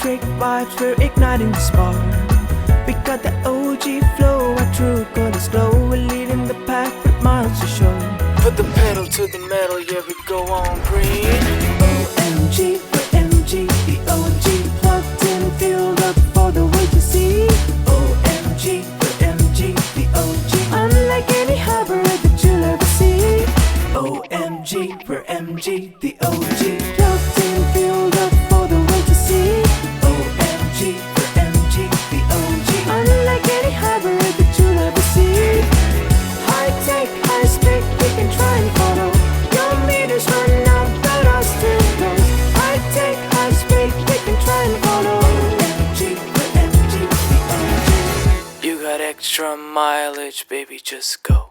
electric vibes, we're igniting the spark. We got the OG flow, our true colors glow. We're leading the pack with miles to show. Put the pedal to the metal, yeah, we go on green. OMG, we're MG, the OG. Plugged in, fueled up for the way to see. OMG, we're MG, the OG. Unlike any hybrid that you'll ever see. OMG, we're MG, the OG. Plugged in, fueled up for the way to see. OMG, we're MG, the OG. Unlike any hybrid that you'll ever see. High tech, high speed, we can try and follow. Your meters run out, but I still go. High tech, high speed, we can try and follow. OMG, we're MG, the OG. You got extra mileage, baby, just go.